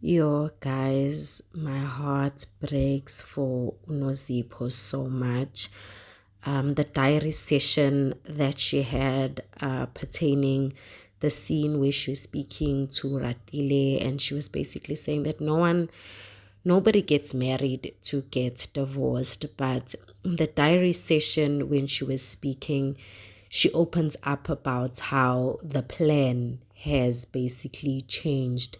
Yo, guys, my heart breaks for Nozi so much. The diary session that she had pertaining the scene where she was speaking to Ratile, and she was basically saying that nobody gets married to get divorced. But in the diary session, when she was speaking, she opens up about how the plan has basically changed.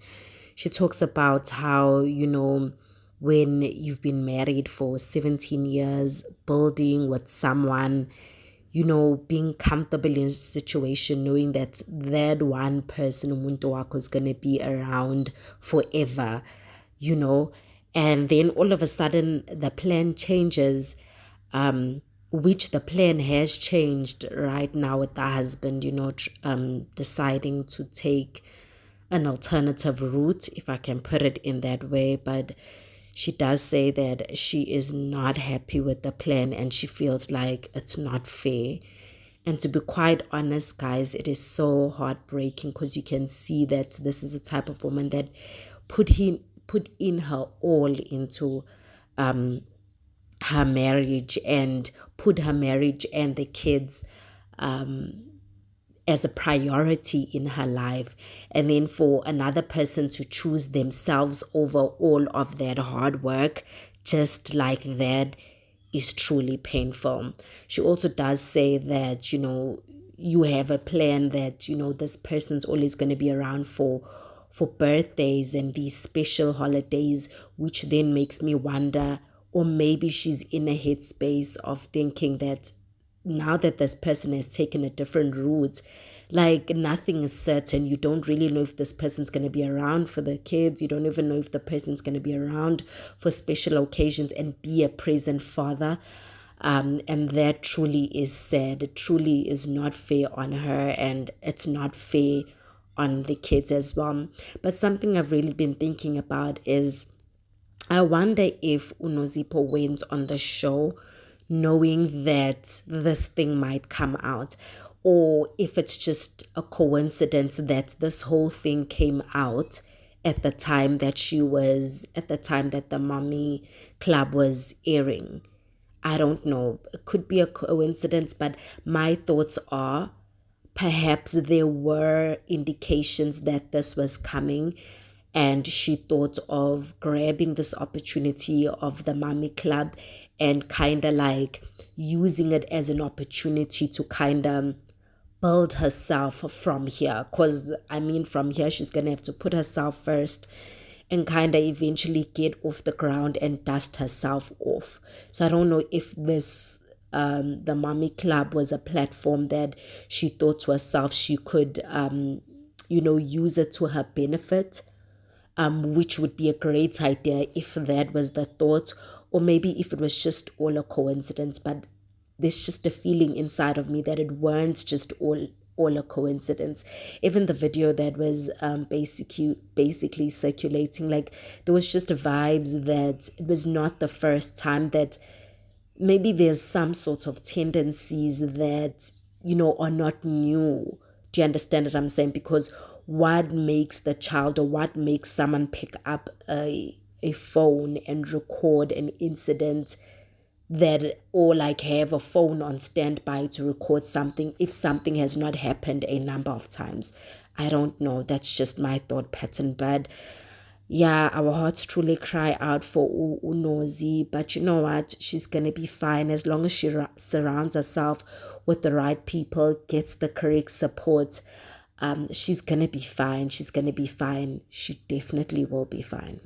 She talks about how, when you've been married for 17 years, building with someone, being comfortable in a situation, knowing that that one person, umuntu wako, is going to be around forever, you know. And then all of a sudden, the plan changes, which the plan has changed right now with the husband, deciding to take an alternative route, if I can put it in that way. But she does say that she is not happy with the plan and she feels like it's not fair. And to be quite honest, guys, it is so heartbreaking because you can see that this is a type of woman that put in her all into her marriage and put her marriage and the kids as a priority in her life. And then for another person to choose themselves over all of that hard work, just like that, is truly painful. She also does say that, you have a plan that, this person's always going to be around for birthdays and these special holidays, which then makes me wonder, or maybe she's in a headspace of thinking that now that this person has taken a different route, like nothing is certain. You don't really know if this person's going to be around for the kids. You don't even know if the person's going to be around for special occasions and be a present father. And that truly is sad. It truly is not fair on her, and it's not fair on the kids as well. But something I've really been thinking about is I wonder if Unozipo went on the show knowing that this thing might come out, or if it's just a coincidence that this whole thing came out at the time that the Mommy Club was airing. I don't know. It could be a coincidence, but my thoughts are perhaps there were indications that this was coming, and she thought of grabbing this opportunity of the Mommy Club and kind of like using it as an opportunity to kind of build herself from here. Because, I mean, from here, she's going to have to put herself first and kind of eventually get off the ground and dust herself off. So I don't know if the Mommy Club was a platform that she thought to herself she could, use it to her benefit, which would be a great idea if that was the thought, or maybe if it was just all a coincidence. But there's just a feeling inside of me that it weren't just all a coincidence. Even the video that was basically circulating, like there was just vibes that it was not the first time, that maybe there's some sort of tendencies that are not new. Do you understand what I'm saying? Because what makes the child, or what makes someone pick up a phone and record an incident, that, or like have a phone on standby to record something if something has not happened a number of times? I don't know. That's just my thought pattern. But yeah, our hearts truly cry out for Nozi. But you know what? She's going to be fine as long as she surrounds herself with the right people, gets the correct support. She's going to be fine. She's going to be fine. She definitely will be fine.